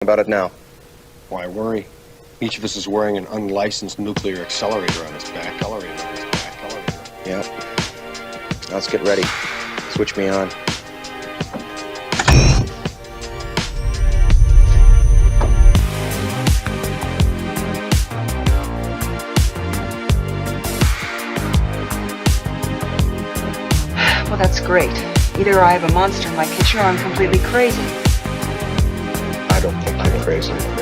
about it now. Why worry? Each of us is wearing an unlicensed nuclear accelerator on his back. Yep. Now let's get ready. Switch me on. Well, that's great. Either I have a monster in my kitchen or I'm completely crazy. I don't think I'm crazy. That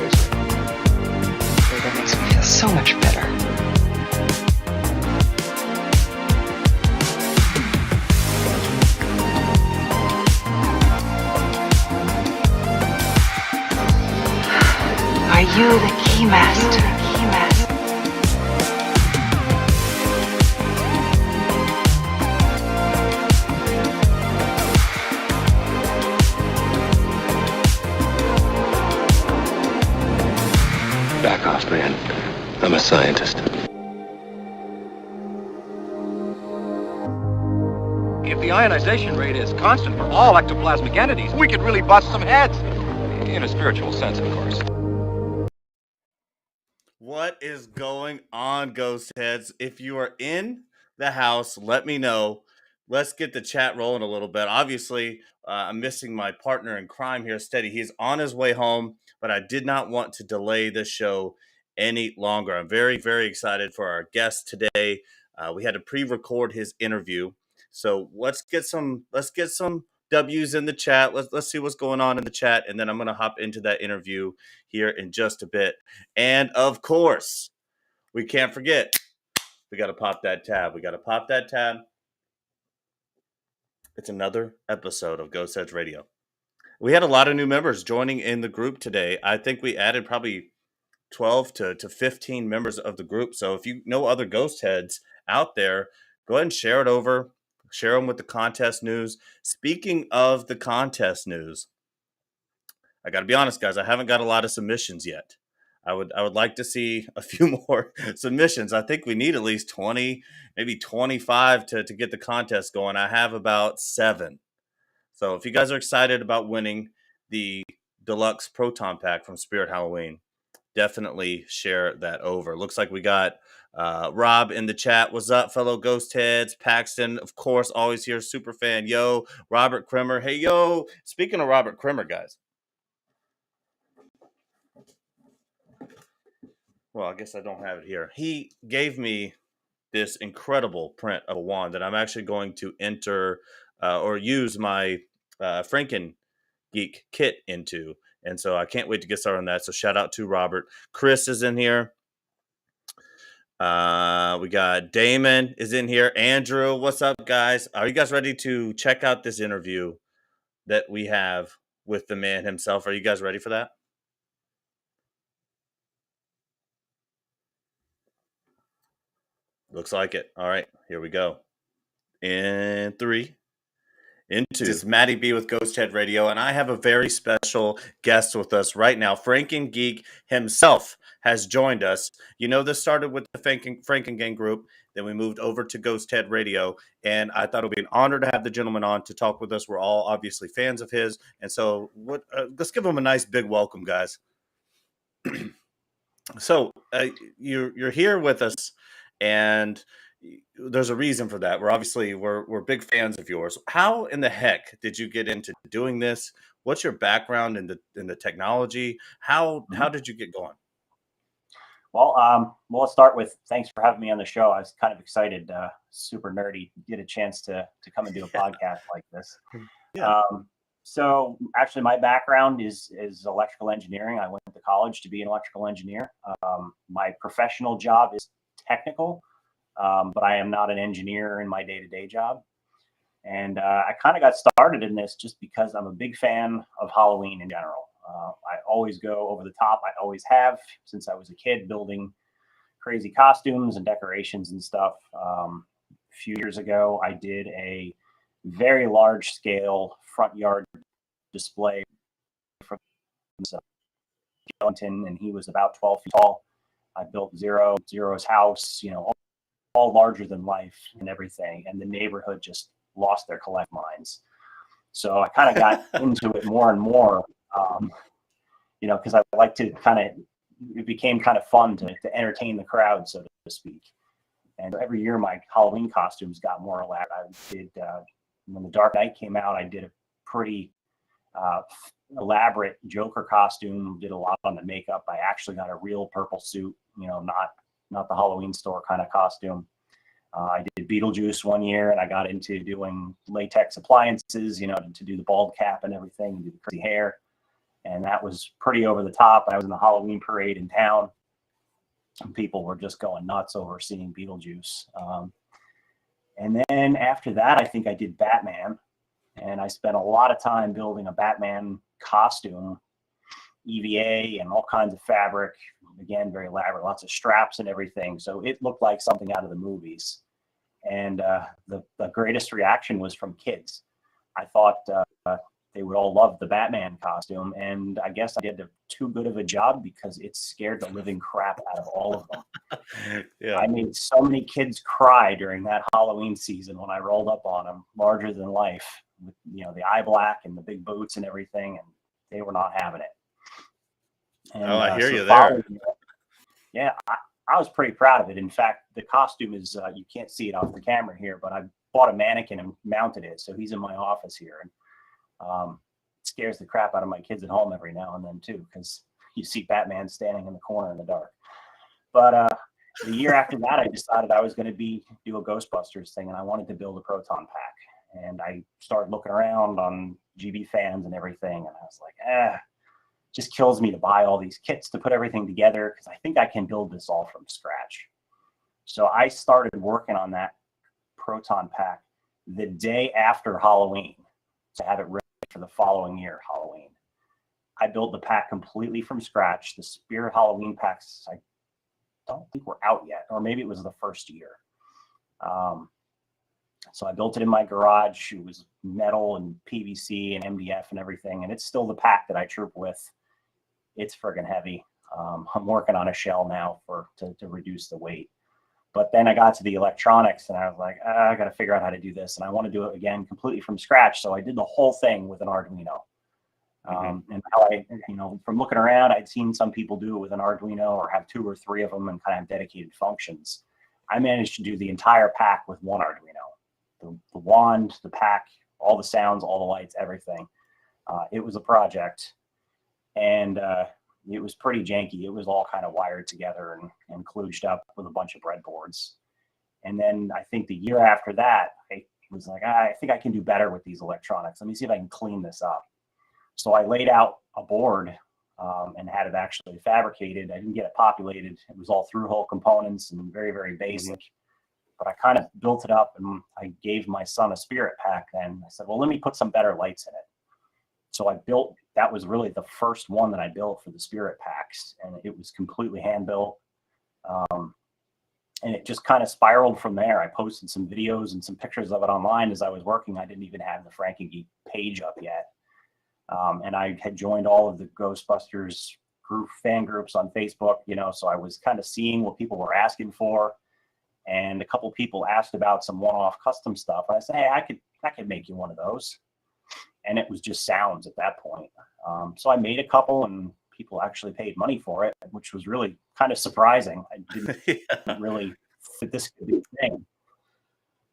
makes me feel so much better. Are you the keymaster? Back off, man. I'm a scientist. If the ionization rate is constant for all ectoplasmic entities, we could really bust some heads. In a spiritual sense, of course. What is going on, Ghostheads? If you are in the house, let me know. Let's get the chat rolling a little bit. Obviously, I'm missing my partner in crime here, Steady. He's on his way home, but I did not want to delay this show any longer. I'm very, very excited for our guest today. We had to pre-record his interview, so let's get some W's in the chat. Let's see what's going on in the chat, and then I'm going to hop into that interview here in just a bit. And of course, we can't forget, we got to pop that tab. It's another episode of Ghostheads Radio. We had a lot of new members joining in the group today. I think we added probably 12 to 15 members of the group. So if you know other Ghostheads out there, go ahead and share it over. Share them with the contest news. Speaking of the contest news, I got to be honest, guys, I haven't got a lot of submissions yet. I would like to see a few more submissions. I think we need at least 20, maybe 25 to get the contest going. I have about 7. So if you guys are excited about winning the deluxe proton pack from Spirit Halloween, definitely share that over. Looks like we got Rob in the chat. What's up, fellow Ghost Heads? Paxton, of course, always here, super fan. Yo, Robert Krimmer. Hey, yo. Speaking of Robert Krimmer, guys. Well, I guess I don't have it here. He gave me this incredible print of a wand that I'm actually going to enter or use my Frankengeek kit into. And so I can't wait to get started on that. So shout out to Robert. Chris is in here. We got Damon is in here. Andrew, what's up, guys? Are you guys ready to check out this interview that we have with the man himself? Are you guys ready for that? Looks like it. All right, here we go. In 3, in 2. This is Maddie B with Ghosthead Radio, and I have a very special guest with us right now. Frankengeek himself has joined us. You know, this started with the Frankengeek group. Then we moved over to Ghosthead Radio, and I thought it would be an honor to have the gentleman on to talk with us. We're all obviously fans of his, and so let's give him a nice big welcome, guys. So you're here with us, and there's a reason for that. We're big fans of yours. How in the heck did you get into doing this? What's your background in the technology? How did you get going? Well, let's start with thanks for having me on the show. I was kind of excited, super nerdy, get a chance to come and do a podcast like this. Yeah. So actually my background is electrical engineering. I went to college to be an electrical engineer. My professional job is technical, but I am not an engineer in my day-to-day job. And I kind of got started in this just because I'm a big fan of Halloween in general. I always go over the top. I always have since I was a kid, building crazy costumes and decorations and stuff. A few years ago, I did a very large scale front yard display from Skeleton, and he was about 12 feet tall. I built Zero's house, all larger than life and everything. And the neighborhood just lost their collect minds. So I kind of got into it more and more. because I like to it became kind of fun to entertain the crowd, so to speak. And every year my Halloween costumes got more elaborate. I did, when The Dark Knight came out, I did a pretty elaborate Joker costume, did a lot on the makeup. I actually got a real purple suit, not the Halloween store kind of costume. I did Beetlejuice one year, and I got into doing latex appliances, to do the bald cap and everything, and do the crazy hair. And that was pretty over the top. I was in the Halloween parade in town, and people were just going nuts over seeing Beetlejuice. And then after that, I think I did Batman, and I spent a lot of time building a Batman costume, EVA and all kinds of fabric. Again, very elaborate, lots of straps and everything. So it looked like something out of the movies. And the greatest reaction was from kids. I thought they would all love the Batman costume. And I guess I did too good of a job because it scared the living crap out of all of them. Yeah. I made so many kids cry during that Halloween season when I rolled up on them, larger than life, with the eye black and the big boots and everything, and they were not having it. And, I hear you there. Yeah, I was pretty proud of it. In fact, the costume is, you can't see it off the camera here, but I bought a mannequin and mounted it. So he's in my office here. And it scares the crap out of my kids at home every now and then too, because you see Batman standing in the corner in the dark. But the year after that, I decided I was going to do a Ghostbusters thing, and I wanted to build a proton pack. And I started looking around on GB Fans and everything, and I was like, just kills me to buy all these kits to put everything together, because I think I can build this all from scratch. So I started working on that proton pack the day after Halloween to have it ready for the following year, Halloween. I built the pack completely from scratch. The Spirit Halloween packs, I don't think were out yet, or maybe it was the first year. So I built it in my garage. It was metal and PVC and MDF and everything, and it's still the pack that I troop with. It's friggin' heavy. I'm working on a shell now to reduce the weight. But then I got to the electronics, and I was like, I got to figure out how to do this, and I want to do it again completely from scratch. So I did the whole thing with an Arduino. And how from looking around, I'd seen some people do it with an Arduino or have 2 or 3 of them and kind of have dedicated functions. I managed to do the entire pack with one Arduino. The wand, the pack, all the sounds, all the lights, everything. It was a project, and it was pretty janky. It was all kind of wired together and kludged up with a bunch of breadboards. And then I think the year after that, I was like, I think I can do better with these electronics. Let me see if I can clean this up. So I laid out a board and had it actually fabricated. I didn't get it populated. It was all through-hole components and very, very basic. But I kind of built it up, and I gave my son a Spirit pack. And I said, well, let me put some better lights in it. So that was really the first one that I built for the Spirit packs. And it was completely hand-built. And it just kind of spiraled from there. I posted some videos and some pictures of it online as I was working. I didn't even have the Frankengeek page up yet. And I had joined all of the Ghostbusters fan groups on Facebook, so I was kind of seeing what people were asking for. And a couple people asked about some one-off custom stuff. I said, hey, I could make you one of those. And it was just sounds at that point. So I made a couple, and people actually paid money for it, which was really kind of surprising. I didn't really think this could be a thing.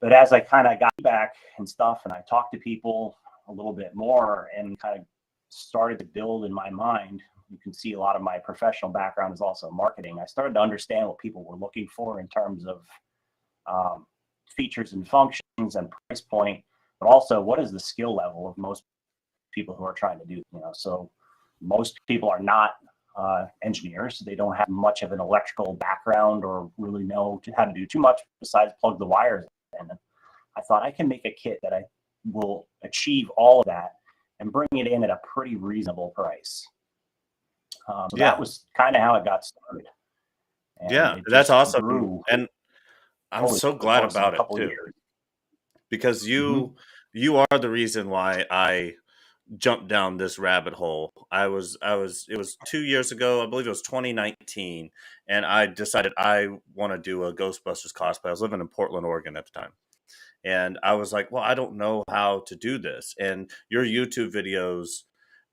But as I kind of got back and stuff, and I talked to people a little bit more and kind of started to build in my mind, you can see a lot of my professional background is also marketing. I started to understand what people were looking for in terms of features and functions and price point, but also what is the skill level of most people who are trying to do, so most people are not engineers. They don't have much of an electrical background or really know how to do too much besides plug the wires in. And I thought I can make a kit that I will achieve all of that and bring it in at a pretty reasonable price. So that was kind of how it got started. And that's awesome. And I'm so glad about it too, because you are the reason why I jumped down this rabbit hole. It was 2 years ago, I believe it was 2019, and I decided I want to do a Ghostbusters cosplay. I was living in Portland, Oregon at the time. And I was like, well, I don't know how to do this. And your YouTube videos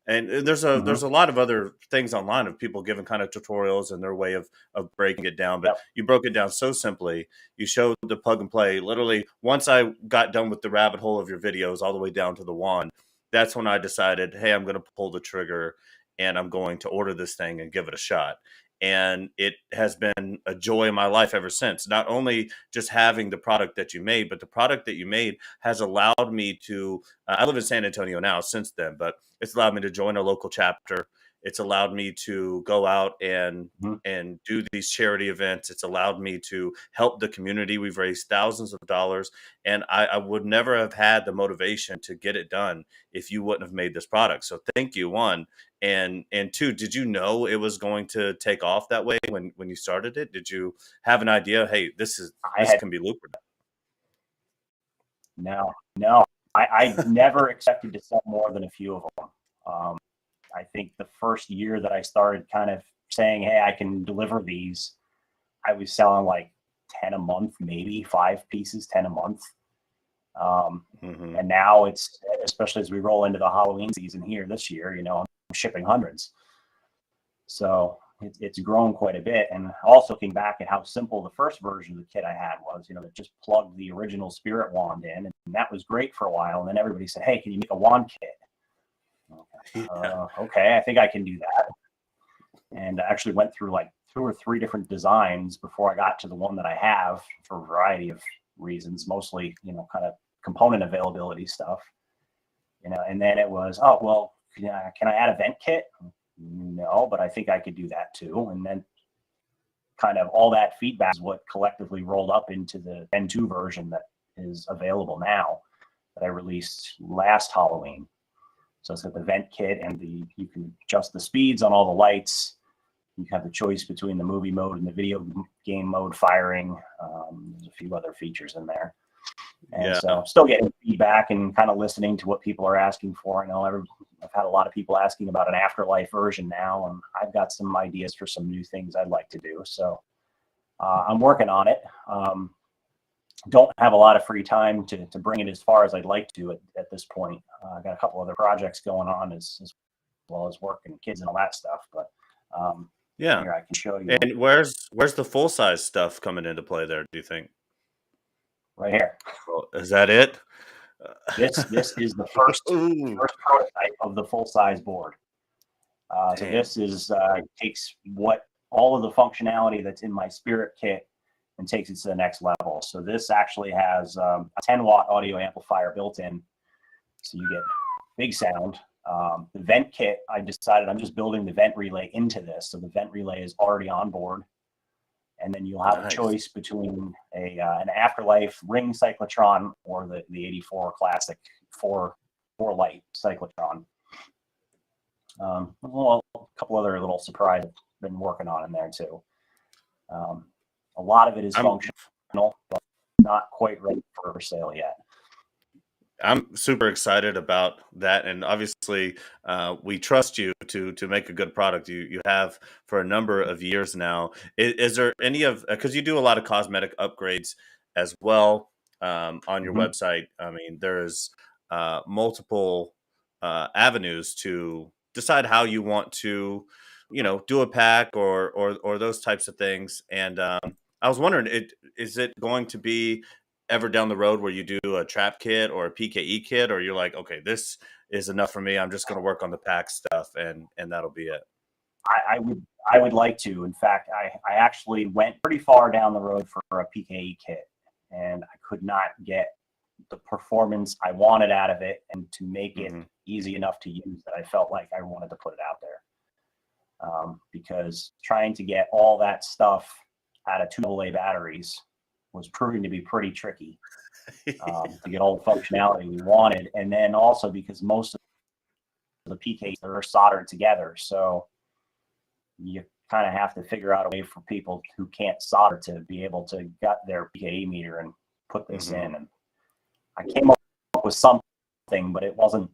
And there's a lot of other things online of people giving kind of tutorials and their way of breaking it down. But Yep. you broke it down so simply. You showed the plug and play. Literally, once I got done with the rabbit hole of your videos all the way down to the wand, that's when I decided, hey, I'm going to pull the trigger and I'm going to order this thing and give it a shot. And it has been a joy in my life ever since. Not only just having the product that you made, but the product that you made has allowed me to. I live in San Antonio now since then, but it's allowed me to join a local chapter. It's allowed me to go out Mhm. and do these charity events. It's allowed me to help the community. We've raised thousands of dollars, and I would never have had the motivation to get it done if you wouldn't have made this product. So thank you, one. And two, did you know it was going to take off that way when you started it? Did you have an idea? Hey, I this had can be lucrative. no. I never expected to sell more than a few of them. I think the first year that I started kind of saying, hey, I can deliver these, I was selling like 10 a month, maybe 5 pieces, 10 a month. Hmm. And now it's, especially as we roll into the Halloween season here this year, I'm shipping hundreds. So it's grown quite a bit. And also looking back at how simple the first version of the kit I had was, that just plugged the original spirit wand in, and that was great for a while. And then everybody said, hey, can you make a wand kit? Okay, I think I can do that. And I actually went through like 2 or 3 different designs before I got to the one that I have for a variety of reasons, mostly, kind of component availability stuff. And then it was, oh, well, can I add a vent kit? No, but I think I could do that too. And then kind of all that feedback is what collectively rolled up into the N2 version that is available now, that I released last Halloween. So it's got the vent kit, and you can adjust the speeds on all the lights. You have the choice between the movie mode and the video game mode firing. There's a few other features in there. And so I'm still getting feedback and kind of listening to what people are asking for. I know I've had a lot of people asking about an afterlife version now, and I've got some ideas for some new things I'd like to do. So I'm working on it. Don't have a lot of free time to bring it as far as I'd like to at this point. I got a couple other projects going on as well as work and kids and all that stuff. But Yeah. here I can show you And where's the full size stuff coming into play there, do you think? right here. Well, is that it? This is the first prototype of the full size board. So this is takes what all of the functionality that's in my spirit kit and takes it to the next level. So this actually has a 10-watt audio amplifier built in, so you get big sound. The vent kit, I decided I'm just building the vent relay into this, so the vent relay is already on board. And then you'll have a choice between an Afterlife ring cyclotron or the 84 classic 4 light cyclotron. Well, a couple other little surprises I've been working on in there too. A lot of it is functional, but not quite ready for sale yet. I'm super excited about that, and obviously, we trust you to make a good product. You have for a number of years now. Is there any of, because you do a lot of cosmetic upgrades as well on your website? I mean, there's multiple avenues to decide how you want to, do a pack or those types of things. And I was wondering, is it going to be ever down the road where you do a trap kit or a PKE kit, or you're like, okay, this is enough for me, I'm just going to work on the pack stuff and that'll be it? I would like to. In fact, I actually went pretty far down the road for a PKE kit, and I could not get the performance I wanted out of it and to make it easy enough to use that I felt like I wanted to put it out there. Because trying to get all that stuff out of 2 AA batteries was proving to be pretty tricky to get all the functionality we wanted. And then also because most of the PKs are soldered together. So you kind of have to figure out a way for people who can't solder to be able to get their PKE meter and put this in. And I came up with something, but it wasn't,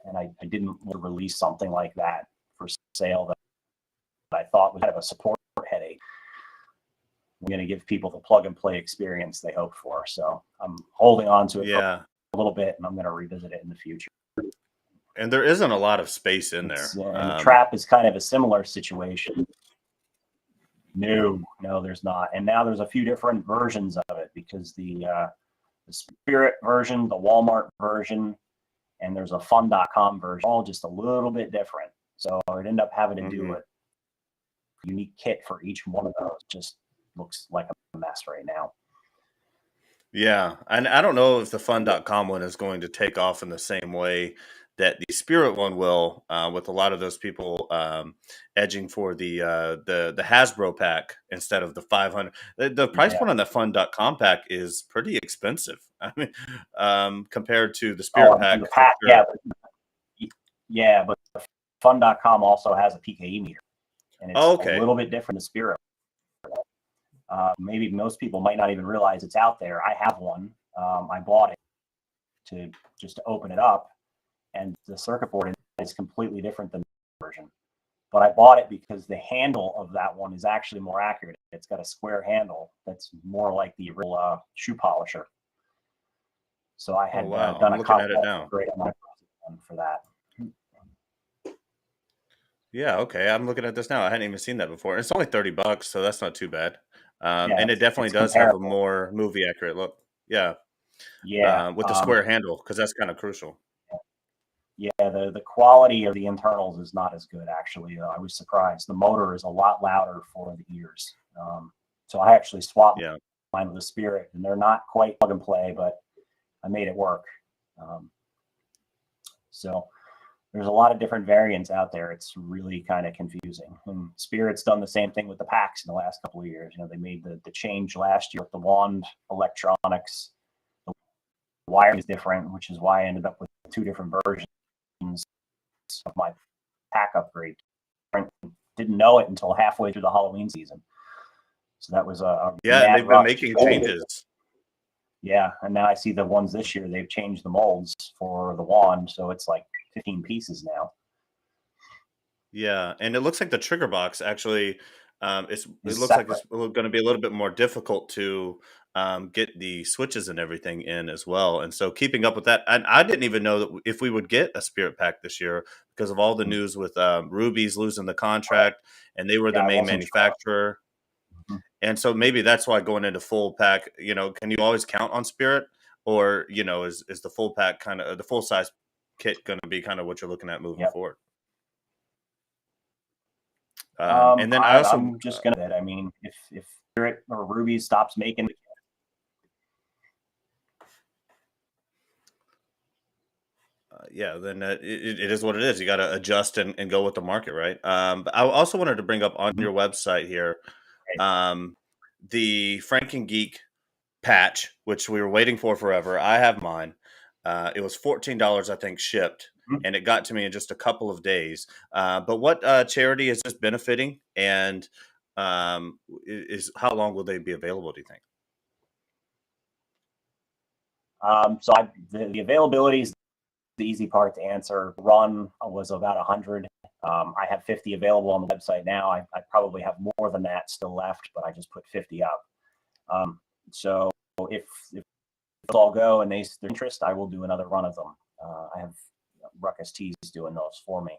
and I didn't release something like that for sale that I thought was kind of a support headache. We're going to give people the plug and play experience they hope for. So I'm holding on to it for a little bit, and I'm going to revisit it in the future. And there isn't a lot of space in there. And the trap is kind of a similar situation. No, there's not. And now there's a few different versions of it, because the Spirit version, the Walmart version, and there's a fun.com version, all just a little bit different. So I'd end up having to do a unique kit for each one of those. Just looks like a mess right now. Yeah, and I don't know if the fun.com one is going to take off in the same way that the Spirit one will, with a lot of those people edging for the Hasbro pack instead of the 500. The price point on the fun.com pack is pretty expensive. I mean, compared to the Spirit pack. The pack, sure. yeah, but the fun.com also has a PKE meter, and it's a little bit different than Spirit. Maybe most people might not even realize it's out there. I have one. I bought it to open it up, and the circuit board is completely different than the version. But I bought it because the handle of that one is actually more accurate. It's got a square handle that's more like the real shoe polisher. So I had done a copy upgrade on my one for that. Yeah, okay. I'm looking at this now. I hadn't even seen that before. It's only $30, so that's not too bad. And it definitely does have a more movie accurate look. Yeah. Yeah. With the square handle, because that's kind of crucial. Yeah, the quality of the internals is not as good, actually. I was surprised. The motor is a lot louder for the ears. So I actually swapped mine with the Spirit, and they're not quite plug and play, but I made it work. So there's a lot of different variants out there. It's really kind of confusing. And Spirit's done the same thing with the packs in the last couple of years. They made the change last year with the wand electronics. The wiring is different, which is why I ended up with two different versions of my pack upgrade. Didn't know it until halfway through the Halloween season. So that was they've been making changes. Yeah, and now I see the ones this year, they've changed the molds for the wand, so it's like 15 pieces now. Yeah, and it looks like the trigger box actually it looks like it's going to be a little bit more difficult to get the switches and everything in as well. And so keeping up with that, and I didn't even know that if we would get a Spirit pack this year because of all the news with Ruby's losing the contract, and they were the main manufacturer. Sure. And so maybe that's why going into full pack, can you always count on Spirit, or is the full pack kind of the full size kit going to be kind of what you're looking at moving forward? And then I'm just gonna. I mean, if Spirit or Ruby stops making, then it is what it is. You got to adjust and go with the market, right? But I also wanted to bring up on your website here, the Frankengeek patch, which we were waiting for forever. I have mine. It was $14, I think, shipped. And it got to me in just a couple of days. But what charity is this benefiting? And is how long will they be available, do you think? So the availability is the easy part to answer. Run was about 100. I have 50 available on the website now. I probably have more than that still left, but I just put 50 up. So if all go and their interest, I will do another run of them. I have Ruckus Tees doing those for me.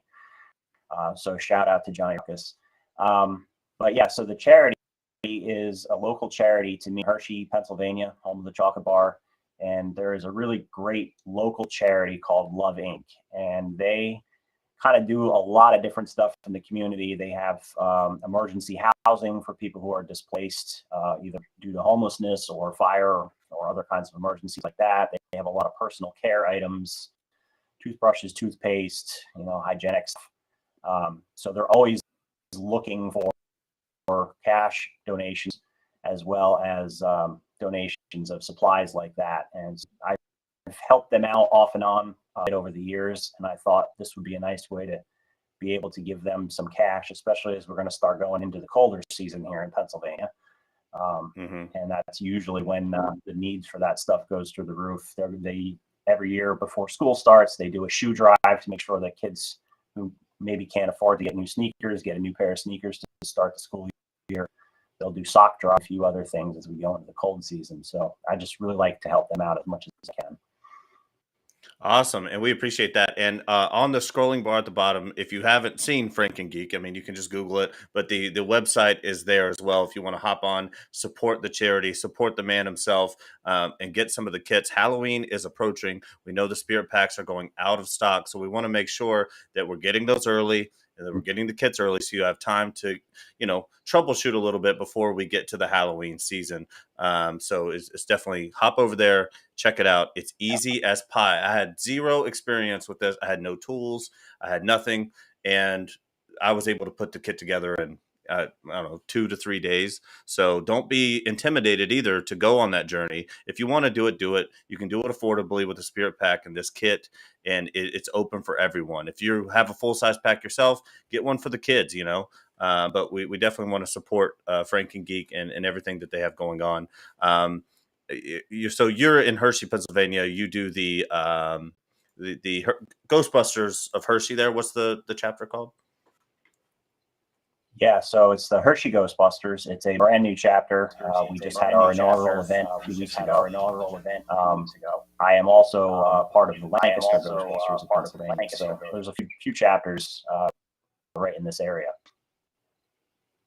So shout out to Johnny Ruckus. But yeah, so the charity is a local charity to me, Hershey, Pennsylvania, home of the chocolate bar. And there is a really great local charity called Love Inc. And they kind of do a lot of different stuff in the community. They have emergency housing for people who are displaced, either due to homelessness or fire or other kinds of emergencies like that. They have a lot of personal care items, toothbrushes, toothpaste, hygienics. So they're always looking for cash donations as well as donations of supplies like that. And I've helped them out off and on over the years. And I thought this would be a nice way to be able to give them some cash, especially as we're going to start going into the colder season here in Pennsylvania. And that's usually when the needs for that stuff goes through the roof. They every year before school starts, they do a shoe drive to make sure that kids who maybe can't afford to get new sneakers get a new pair of sneakers to start the school year. They'll do sock drive, a few other things as we go into the cold season. So I just really like to help them out as much as I can. Awesome, and we appreciate that. And on the scrolling bar at the bottom, if you haven't seen Frankengeek, I mean, you can just Google it. But the website is there as well. If you want to hop on, support the charity, support the man himself, and get some of the kits. Halloween is approaching. We know the spirit packs are going out of stock, so we want to make sure that we're getting those early and that we're getting the kits early, so you have time to, troubleshoot a little bit before we get to the Halloween season. So it's definitely hop over there, check it out. It's easy as pie. I had zero experience with this. I had no tools. I had nothing, and I was able to put the kit together in I don't know 2 to 3 days. So don't be intimidated either to go on that journey. If you want to do it, do it. You can do it affordably with the Spirit Pack and this kit, and it's open for everyone. If you have a full size pack yourself, get one for the kids. But we definitely want to support Frankengeek and everything that they have going on. So you're in Hershey, Pennsylvania. You do the Ghostbusters of Hershey. There, what's the chapter called? Yeah, so it's the Hershey Ghostbusters. It's a brand new chapter. We just had our inaugural event a few weeks ago. I am also part of the Lancaster Ghostbusters of Pennsylvania. So there's a few chapters right in this area.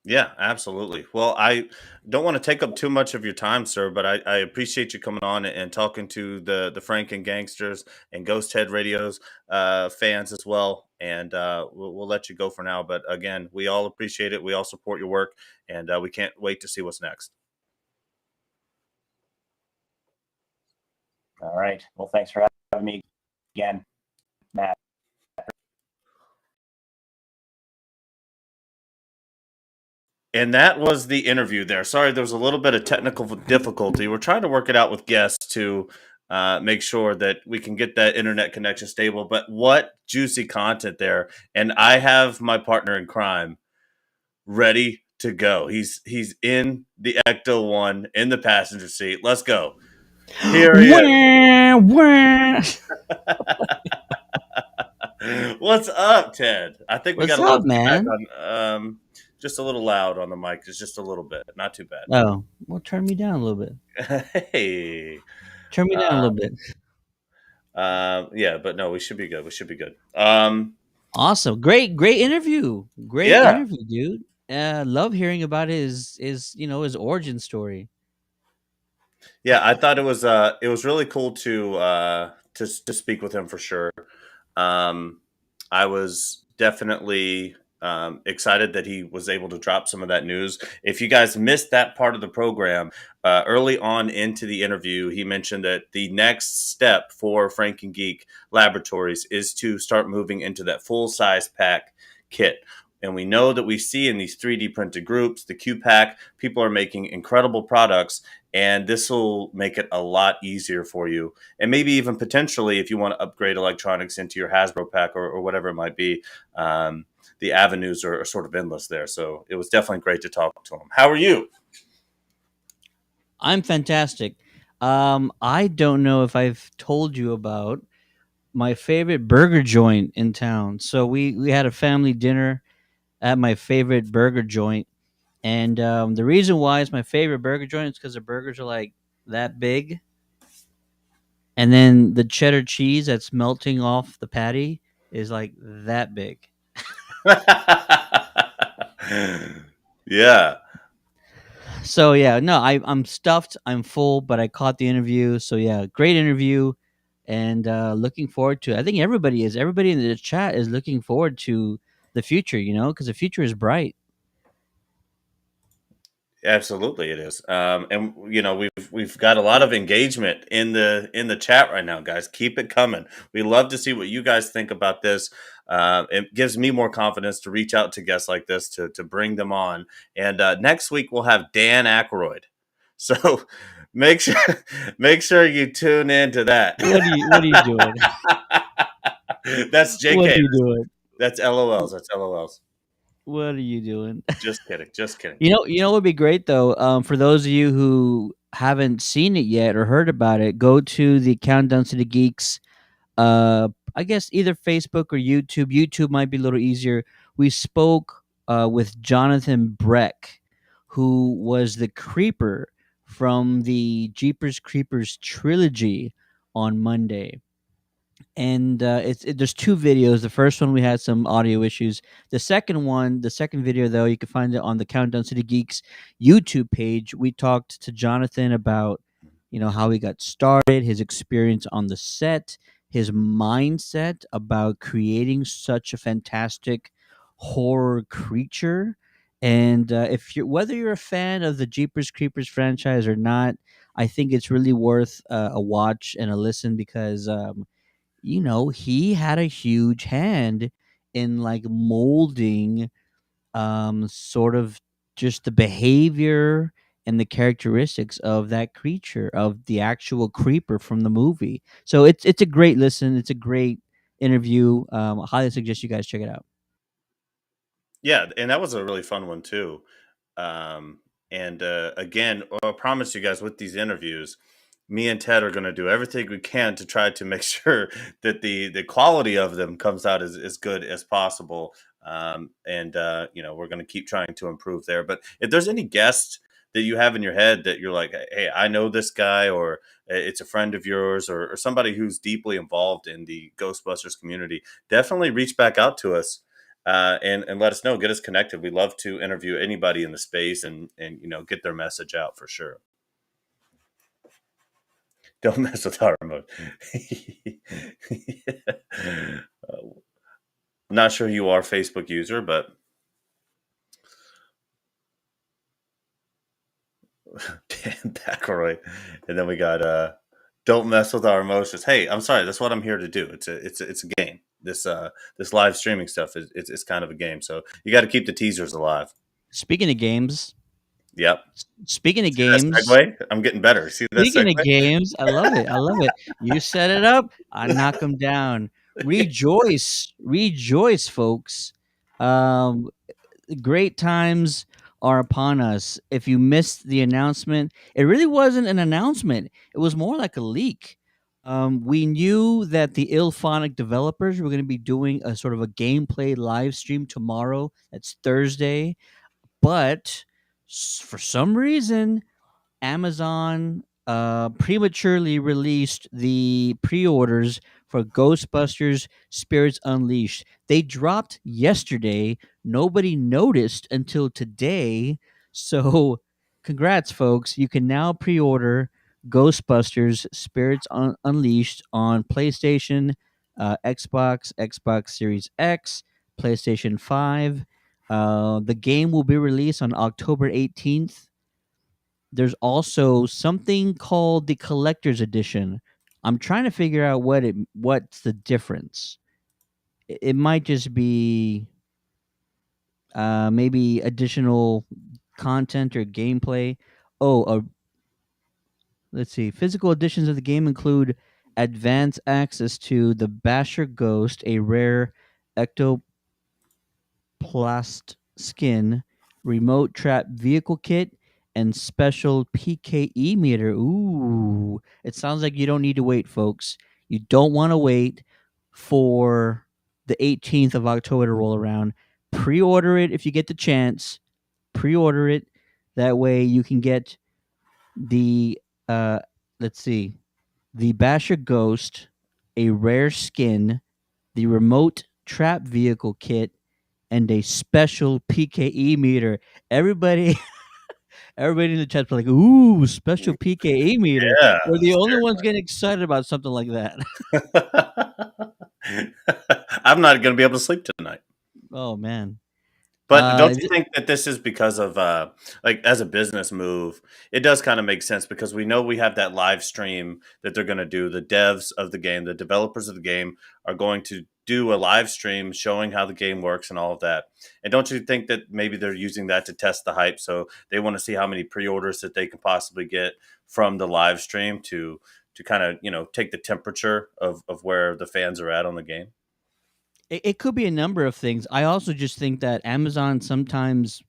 Yeah, absolutely. Well, I don't want to take up too much of your time, sir, but I appreciate you coming on and talking to the Franken Gangsters and Ghost Head Radios fans as well. And we'll let you go for now. But again, we all appreciate it. We all support your work, and we can't wait to see what's next. All right. Well, thanks for having me again, Matt. And that was the interview there. Sorry, there was a little bit of technical difficulty. We're trying to work it out with guests to make sure that we can get that internet connection stable. But what juicy content there. And I have my partner in crime ready to go. He's in the Ecto 1 in the passenger seat. Let's go. Here he is. What's up, Ted? I think we What's got a little up, man? on, just a little loud on the mic. It's just a little bit, not too bad. Oh, well, turn me down a little bit. Hey, Turn me down a little bit. yeah, but no, we should be good. We should be good. Awesome, great interview. Great Yeah. interview, dude. Love hearing about his his origin story. Yeah, I thought it was really cool to speak with him for sure. I was definitely excited that he was able to drop some of that news. If you guys missed that part of the program, early on into the interview, he mentioned that the next step for Frankengeek Laboratories is to start moving into that full size pack kit. And we know that we see in these 3D printed groups, the Q Pack, people are making incredible products, and this will make it a lot easier for you. And maybe even potentially, if you want to upgrade electronics into your Hasbro pack or whatever it might be, the avenues are sort of endless there. So it was definitely great to talk to him. How are you? I'm fantastic. I don't know if I've told you about my favorite burger joint in town. So we had a family dinner at my favorite burger joint, and the reason why it's my favorite burger joint is because the burgers are like that big, and then the cheddar cheese that's melting off the patty is like that big. Yeah. So yeah, no, I'm stuffed, I'm full, but I caught the interview. So yeah, great interview, and looking forward to it. I think everybody in the chat is looking forward to the future. Because the future is bright. Absolutely, it is, and we've got a lot of engagement in the chat right now, guys. Keep it coming. We love to see what you guys think about this. It gives me more confidence to reach out to guests like this to bring them on. And next week we'll have Dan Aykroyd. So make sure you tune in to that. What are you doing? That's JK. What are you doing? That's LOLs. That's LOLs. What are you doing? Just kidding. Just kidding. What would be great though, for those of you who haven't seen it yet or heard about it, go to the Countdown to the Geeks. I guess either Facebook or YouTube. YouTube might be a little easier. We spoke with Jonathan Breck, who was the Creeper from the Jeepers Creepers trilogy on Monday. and there's two videos. The first one we had some audio issues. The second video though, you can find it on the Countdown City Geeks YouTube page. We talked to Jonathan about how he got started, his experience on the set, his mindset about creating such a fantastic horror creature. And if you're whether you're a fan of the Jeepers Creepers franchise or not, I think it's really worth a watch and a listen because he had a huge hand in like molding sort of just the behavior and the characteristics of that creature, of the actual creeper from the movie. So it's a great listen, it's a great interview. I highly suggest you guys check it out. Yeah, and that was a really fun one too. And again, I promise you guys with these interviews, me and Ted are going to do everything we can to try to make sure that the quality of them comes out as good as possible. And we're going to keep trying to improve there. But if there's any guests that you have in your head that you're like, hey, I know this guy, or it's a friend of yours, or somebody who's deeply involved in the Ghostbusters community, definitely reach back out to us. And let us know, get us connected. We love to interview anybody in the space and get their message out for sure. Don't mess with our remote. I'm not sure you are a Facebook user, but Dan Thackeray. And then we got don't mess with our emotions. Hey, I'm sorry, that's what I'm here to do. It's a game. This live streaming stuff is kind of a game. So you got to keep the teasers alive. Speaking of games, Yep. speaking of See that games, segue? I'm getting better. See that speaking of segue? games, I love it. I love it. You set it up, I knock them down. Rejoice, rejoice, folks. Um, Great times are upon us. If you missed the announcement, it really wasn't an announcement. It was more like a leak. We knew that the Ilphonic developers were going to be doing a sort of a gameplay live stream tomorrow. That's Thursday. But for some reason, Amazon prematurely released the pre-orders for Ghostbusters Spirits Unleashed. They dropped yesterday. Nobody noticed until today. So, congrats, folks! You can now pre-order Ghostbusters Spirits Unleashed on PlayStation, Xbox, Xbox Series X, PlayStation 5. The game will be released on October 18th. There's also something called the collector's edition. I'm trying to figure out what's the difference. It might just be maybe additional content or gameplay. Let's see. Physical editions of the game include advanced access to the Basher Ghost, a rare ectoplast skin, remote trap vehicle kit, and special PKE meter. Ooh, it sounds like you don't need to wait, folks. You don't want to wait for the 18th of October to roll around. Pre-order it if you get the chance. Pre-order it. That way you can get the let's see, the Basher Ghost, a rare skin, the remote trap vehicle kit, and a special PKE meter. Everybody, everybody in the chat's like, "Ooh, special PKE meter." Yeah. We're the only ones getting excited about something like that. I'm not going to be able to sleep tonight. Oh man. But don't you Is think that this is because of like as a business move, it does kind of make sense because we know we have that live stream that they're going to do. The devs of the game, the developers of the game are going to do a live stream showing how the game works and all of that. And don't you think that maybe they're using that to test the hype? So they want to see how many pre-orders that they can possibly get from the live stream to kind of, take the temperature of where the fans are at on the game. it could be a number of things. I also just think that Amazon sometimes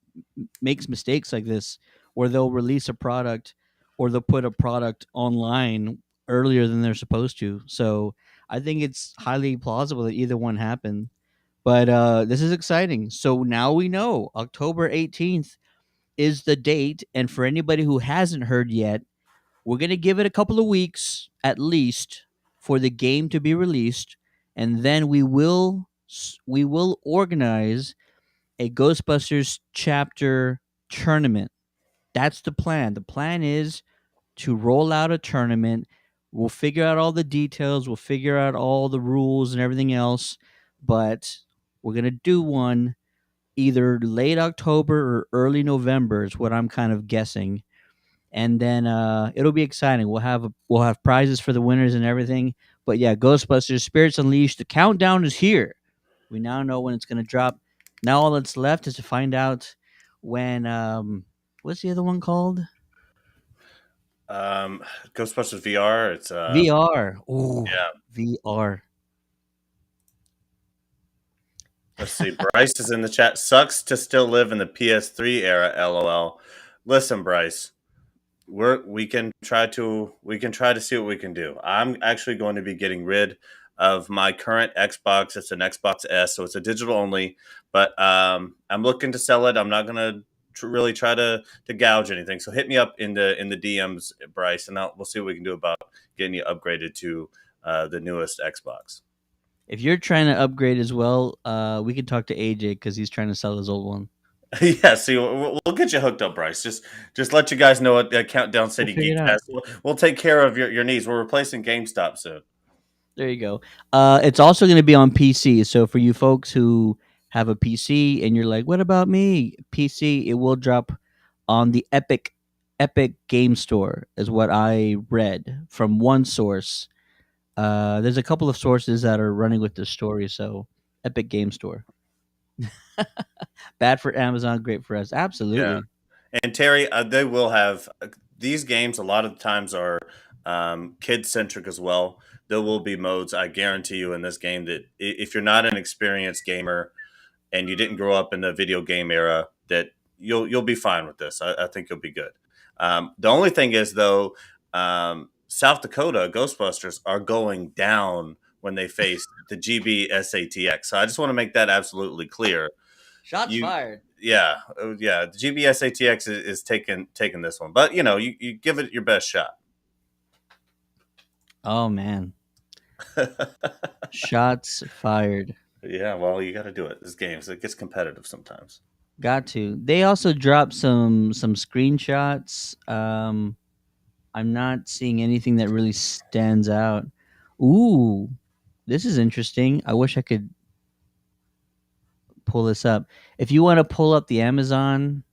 makes mistakes like this where they'll release a product or they'll put a product online earlier than they're supposed to. So I think it's highly plausible that either one happened. But this is exciting. So now we know October 18th is the date. And for anybody who hasn't heard yet, we're going to give it a couple of weeks at least for the game to be released, and then we will organize a Ghostbusters chapter tournament. That's the plan. The plan is to roll out a tournament. We'll figure out all the details, we'll figure out all the rules and everything else, but we're going to do one either late October or early November is what I'm kind of guessing. And then it'll be exciting. We'll have prizes for the winners and everything. But yeah, Ghostbusters Spirits Unleashed, the countdown is here. We now know when it's going to drop. Now all that's left is to find out when what's the other one called? Ghostbusters VR. It's VR. Ooh, yeah. VR. Let's see. Bryce is in the chat. Sucks to still live in the PS3 era. LOL. Listen, Bryce. We can try to see what we can do. I'm actually going to be getting rid of my current Xbox. It's an Xbox S, so it's a digital only. But I'm looking to sell it. I'm not going to really try to gouge anything. So hit me up in the DMs, Bryce, and we'll see what we can do about getting you upgraded to the newest Xbox. If you're trying to upgrade as well, we can talk to AJ because he's trying to sell his old one. Yeah, see, we'll get you hooked up, Bryce. Just let you guys know at Countdown City figure it Geek out. Fest. We'll take care of your needs. We're replacing GameStop soon. There you go. It's also going to be on PC. So for you folks who have a PC and you're like, "What about me?" PC, it will drop on the Epic Game Store, is what I read from one source. There's a couple of sources that are running with this story. So Epic Game Store, bad for Amazon, great for us. Absolutely. And Terry, they will have these games. A lot of the times are kid centric as well. There will be modes, I guarantee you, in this game that if you're not an experienced gamer and you didn't grow up in the video game era, that you'll be fine with this. I think you'll be good. The only thing is though, South Dakota Ghostbusters are going down when they face the GBSATX. So I just want to make that absolutely clear. Shots fired. Yeah. The GBSATX is taking this one, but you give it your best shot. Oh man. Shots fired. Yeah, well, you got to do it. This game, it gets competitive sometimes. Got to. They also dropped some screenshots. I'm not seeing anything that really stands out. Ooh, this is interesting. I wish I could pull this up. If you want to pull up the Amazon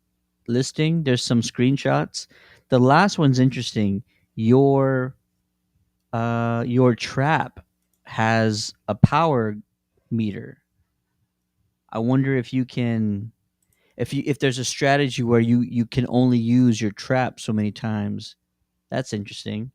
listing, there's some screenshots. The last one's interesting. Your trap has a power meter. I wonder if you can if there's a strategy where you can only use your trap so many times. That's interesting.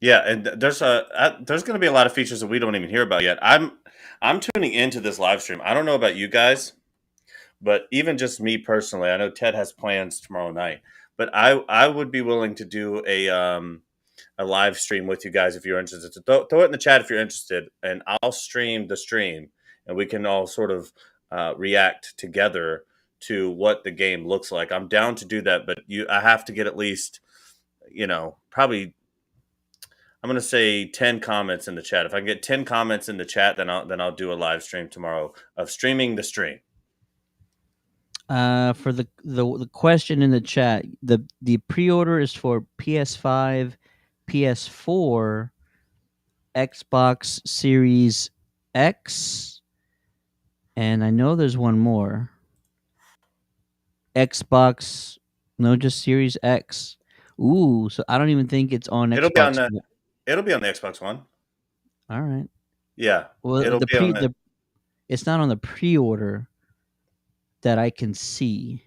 Yeah, and there's going to be a lot of features that we don't even hear about yet. I'm tuning into this live stream. I don't know about you guys, but even just me personally, I know Ted has plans tomorrow night, but I would be willing to do a live stream with you guys if you're interested. So throw it in the chat if you're interested, and I'll stream the stream, and we can all sort of react together to what the game looks like. I'm down to do that, but I have to get at least, probably. I'm going to say 10 comments in the chat. If I can get 10 comments in the chat, then I'll do a live stream tomorrow of streaming the stream. For the question in the chat, the pre-order is for PS5, PS4, Xbox Series X, and I know there's one more. Xbox, no, just Series X. Ooh, so I don't even think it's on Xbox. It'll be on the Xbox One. All right. Yeah. Well, it's not on the pre-order that I can see.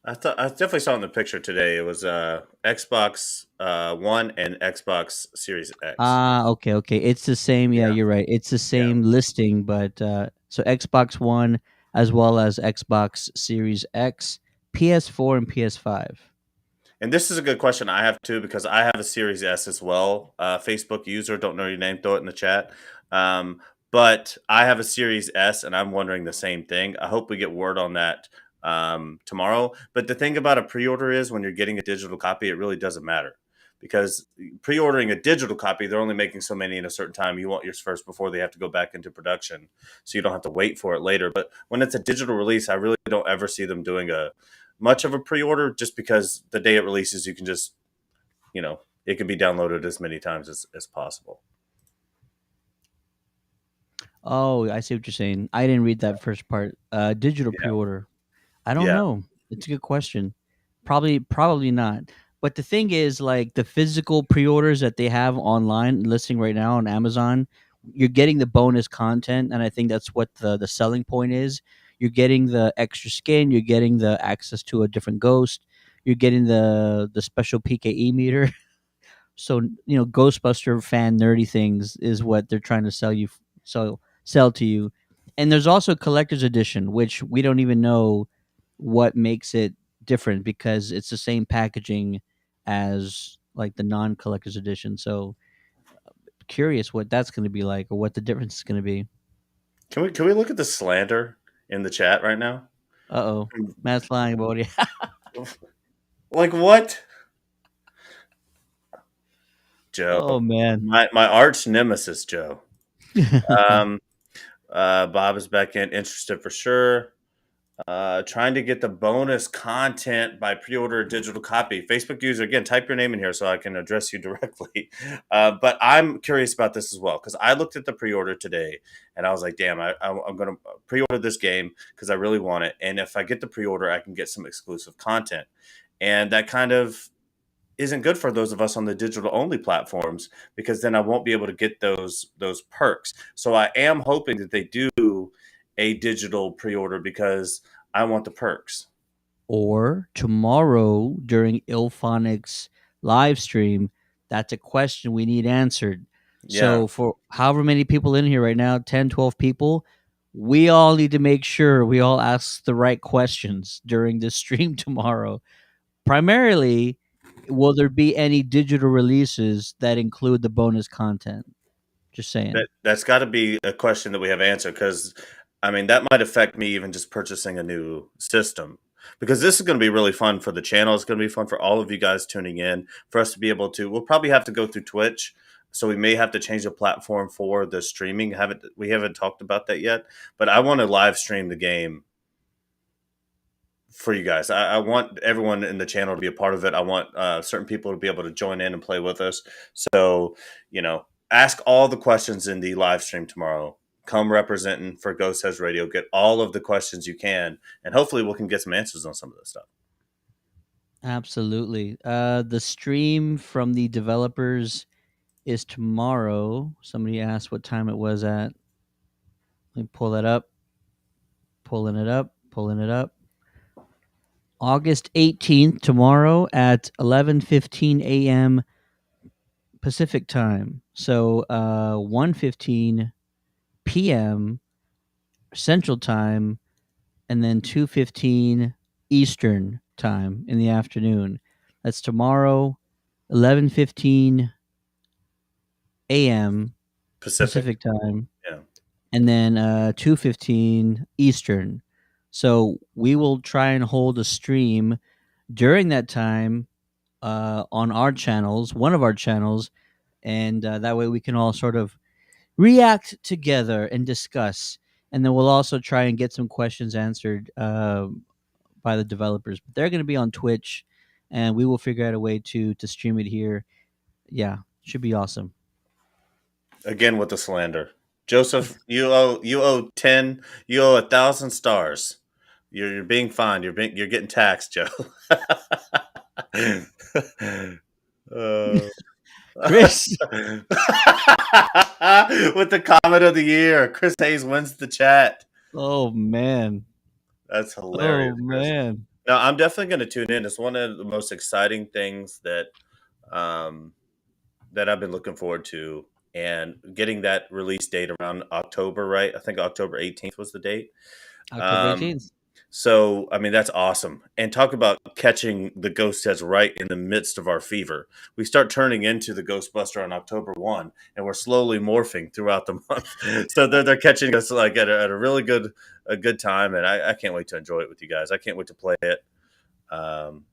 I definitely saw in the picture today. It was Xbox One and Xbox Series X. Okay. It's the same. Yeah, you're right. It's the same listing, but so Xbox One as well as Xbox Series X, PS4, and PS5. And this is a good question I have too, because I have a Series S as well. Facebook user, don't know your name, throw it in the chat. But I have a Series S, and I'm wondering the same thing. I hope we get word on that tomorrow. But the thing about a pre-order is when you're getting a digital copy, it really doesn't matter because pre-ordering a digital copy, they're only making so many in a certain time. You want yours first before they have to go back into production, so you don't have to wait for it later. But when it's a digital release, I really don't ever see them doing a much of a pre-order, just because the day it releases, you can just, it can be downloaded as many times as possible. Oh, I see what you're saying. I didn't read that first part. Digital Yeah. pre-order. I don't Yeah. know. It's a good question. Probably not. But the thing is, like the physical pre-orders that they have online listing right now on Amazon, you're getting the bonus content, and I think that's what the selling point is. You're getting the extra skin, you're getting the access to a different ghost, you're getting the special PKE meter. So Ghostbuster fan nerdy things is what they're trying to sell to you. And there's also collector's edition, which we don't even know what makes it different because it's the same packaging as like the non-collector's edition. So curious what that's going to be like or what the difference is going to be. Can we look at the slander in the chat right now? Uh-oh. Matt's lying about it. Like what? Joe, Oh man. my arch nemesis, Joe. Um, Bob is back in, interested for sure. Trying to get the bonus content by pre-order a digital copy. Facebook user, again, type your name in here so I can address you directly. But I'm curious about this as well because I looked at the pre-order today and I was like, damn, I'm going to pre-order this game because I really want it. And if I get the pre-order, I can get some exclusive content. And that kind of isn't good for those of us on the digital only platforms because then I won't be able to get those perks. So I am hoping that they do a digital pre-order because I want the perks. Or tomorrow during Ilphonic's live stream, that's a question we need answered. Yeah. So for however many people in here right now, 10, 12 people, we all need to make sure we all ask the right questions during the stream tomorrow. Primarily, will there be any digital releases that include the bonus content? Just saying. That's got to be a question that we have answered because, I mean, that might affect me even just purchasing a new system because this is going to be really fun for the channel. It's going to be fun for all of you guys tuning in for us to be able to. We'll probably have to go through Twitch, so we may have to change the platform for the streaming. We haven't talked about that yet, but I want to live stream the game for you guys. I want everyone in the channel to be a part of it. I want certain people to be able to join in and play with us. So, ask all the questions in the live stream tomorrow. Come representing for Ghostheads Radio. Get all of the questions you can, and hopefully we can get some answers on some of this stuff. Absolutely. The stream from the developers is tomorrow. Somebody asked what time it was at. Let me pull that up. Pulling it up. August 18th, tomorrow at 11:15 a.m. Pacific time. So 1:15 p.m. Central time and then 2:15 Eastern time in the afternoon. That's tomorrow 11:15 a.m. Pacific time. Yeah. And then 2:15 Eastern. So we will try and hold a stream during that time on our channels, one of our channels, and that way we can all sort of react together and discuss. And then we'll also try and get some questions answered by the developers. But they're going to be on Twitch, and we will figure out a way to stream it here. Yeah, should be awesome. Again with the slander, Joseph. You owe 1,000 stars. You're being fined. You're getting taxed, Joe. Chris. With the comment of the year, Chris Hayes wins the chat. Oh man, that's hilarious. Oh man. No, I'm definitely going to tune in. It's one of the most exciting things that that I've been looking forward to, and getting that release date around October, right? I think October 18th was the date. October 18th. So, I mean, that's awesome. And talk about catching the Ghostheads right in the midst of our fever. We start turning into the Ghostbuster on October 1, and we're slowly morphing throughout the month. So they're catching us like at a really good time, and I can't wait to enjoy it with you guys. I can't wait to play it. Um,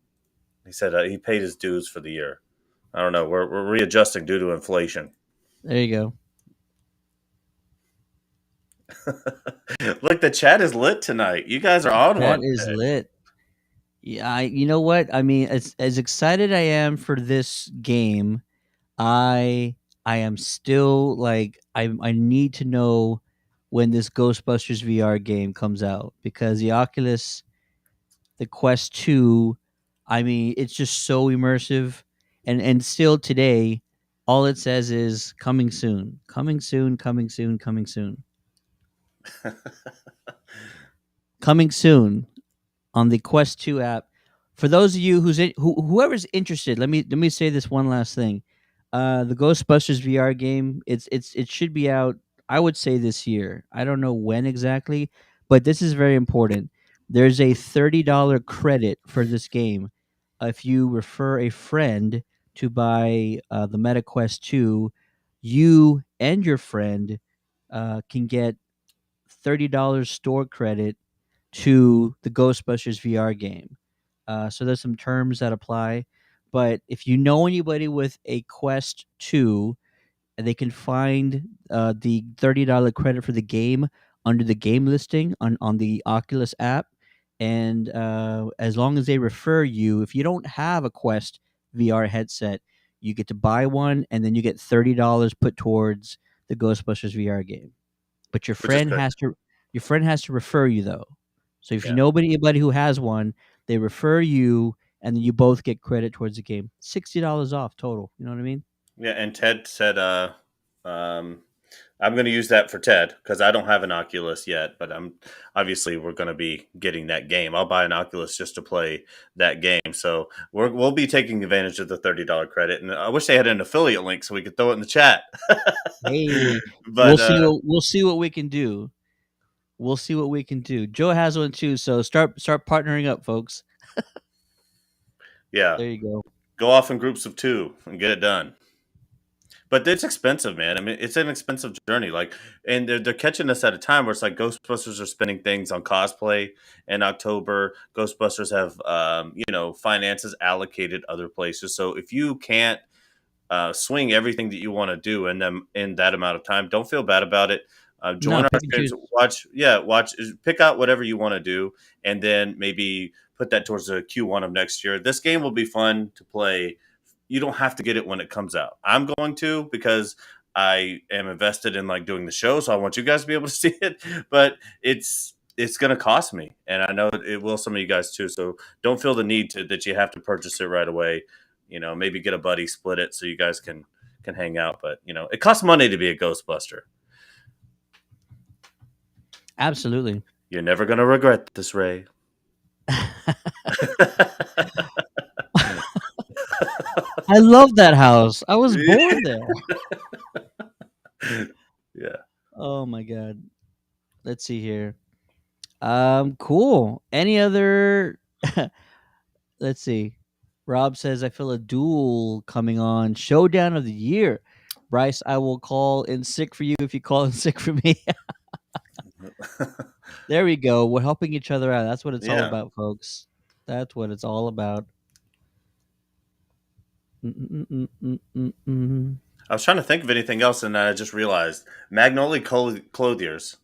he said he paid his dues for the year. I don't know. We're readjusting due to inflation. There you go. Look, the chat is lit tonight. You guys are on That one is today. lit. Yeah, you know what? I mean, as excited I am for this game, I I am still like I need to know when this Ghostbusters VR game comes out because the Quest 2, I mean, it's just so immersive and still today all it says is coming soon. Coming soon, coming soon, coming soon. Coming soon on the Quest 2 app. For those of you whoever's interested, let me say this one last thing. The Ghostbusters VR game, it should be out. I would say this year. I don't know when exactly, but this is very important. There's a $30 credit for this game if you refer a friend to buy the Meta Quest 2. You and your friend can get $30 store credit to the Ghostbusters VR game. So there's some terms that apply. But if you know anybody with a Quest 2, they can find the $30 credit for the game under the game listing on the Oculus app. And as long as they refer you, if you don't have a Quest VR headset, you get to buy one and then you get $30 put towards the Ghostbusters VR game. But Which is good. your friend has to refer you though. So if you Yeah. know anybody who has one, they refer you, and then you both get credit towards the game. $60 off total. You know what I mean? Yeah, and Ted said, um, I'm going to use that for Ted because I don't have an Oculus yet, but I'm obviously we're going to be getting that game. I'll buy an Oculus just to play that game. So we'll be taking advantage of the $30 credit, and I wish they had an affiliate link so we could throw it in the chat. Hey, But we'll see what we can do. We'll see what we can do. Joe has one too, so start partnering up, folks. yeah, There you go. go off in groups of 2 and get it done. But it's expensive, man. I mean, it's an expensive journey. Like, and they're catching us at a time where it's like Ghostbusters are spending things on cosplay in October. Ghostbusters have, finances allocated other places. So if you can't swing everything that you want to do in them in that amount of time, don't feel bad about it. No, Join our pick and streams. choose. Watch, pick out whatever you want to do, and then maybe put that towards the Q1 of next year. This game will be fun to play. You don't have to get it when it comes out. I'm going to because I am invested in like doing the show, so I want you guys to be able to see it. But it's going to cost me, and I know it will some of you guys too. So don't feel the need that you have to purchase it right away. Maybe get a buddy, split it so you guys can hang out. But it costs money to be a Ghostbuster. Absolutely. You're never going to regret this, Ray. I love that house. I was born there. Yeah. Oh my god. Let's see here. Cool. Any other let's see. Rob says I feel a duel coming on. Showdown of the year. Bryce, I will call in sick for you if you call in sick for me. There we go. We're helping each other out. That's what it's all Yeah. about, folks. That's what it's all about. Mm-mm-mm-mm-mm-mm. I was trying to think of anything else, and then I just realized Magnolia Clothiers,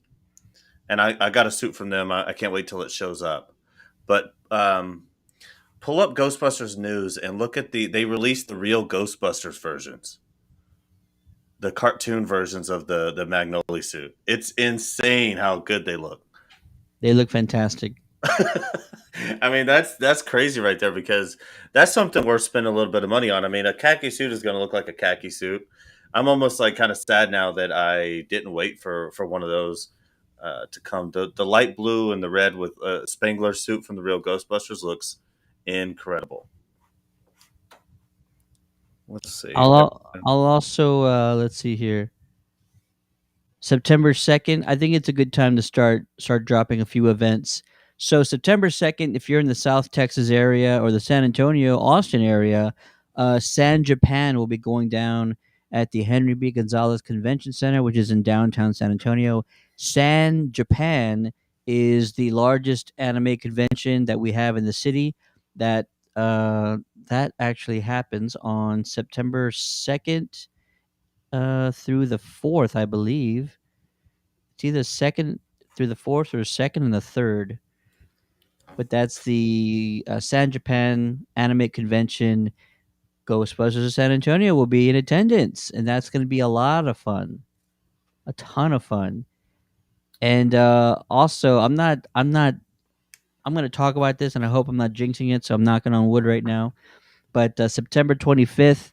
and I got a suit from them. I can't wait till it shows up. But pull up Ghostbusters news and look at they released the real Ghostbusters versions, the cartoon versions of the Magnolia suit. It's insane how good they look. They look fantastic. I mean, that's crazy right there because that's something worth spending a little bit of money on. I mean, a khaki suit is going to look like a khaki suit. I'm almost like kind of sad now that I didn't wait for one of those to come. The light blue and the red with a Spangler suit from the real Ghostbusters looks incredible. Let's see. I'll also let's see here. September 2nd, I think it's a good time to start dropping a few events. So September 2nd, if you're in the South Texas area or the San Antonio, Austin area, San Japan will be going down at the Henry B. Gonzalez Convention Center, which is in downtown San Antonio. San Japan is the largest anime convention that we have in the city. That that actually happens on September 2nd through the 4th, I believe. It's either 2nd through the 4th or 2nd and the 3rd. But that's the San Japan Anime Convention. Ghostbusters of San Antonio will be in attendance, and that's going to be a lot of fun, a ton of fun. And also, I'm going to talk about this, and I hope I'm not jinxing it, so I'm knocking on wood right now. But September 25th,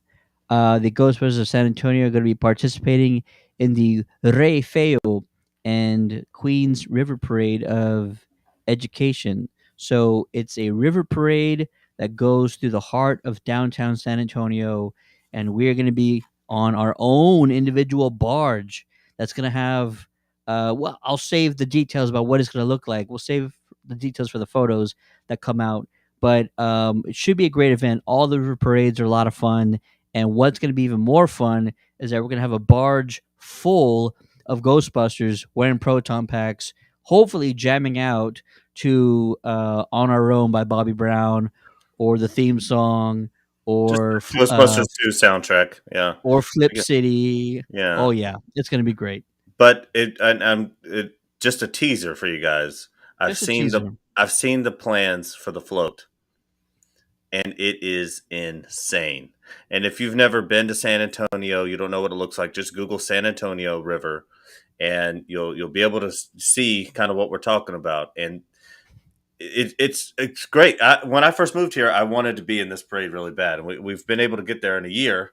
the Ghostbusters of San Antonio are going to be participating in the Rey Feo and Queens River Parade of Education. So it's a river parade that goes through the heart of downtown San Antonio, and we're going to be on our own individual barge that's going to have. Well, I'll save the details about what it's going to look like. We'll save the details for the photos that come out, but it should be a great event. All the river parades are a lot of fun, and what's going to be even more fun is that we're going to have a barge full of Ghostbusters wearing proton packs, hopefully jamming out to "On Our Own" by Bobby Brown, or the theme song, Just or Ghostbusters 2 soundtrack. Yeah. or Flip City. Yeah. Oh yeah, it's going to be great. But it just a teaser for you guys. Just a teaser. I've seen the plans for the float, and it is insane. And if you've never been to San Antonio, you don't know what it looks like. Just Google San Antonio River, and you'll be able to see kind of what we're talking about. And it's great. When I first moved here, I wanted to be in this parade really bad, and we've been able to get there in a year.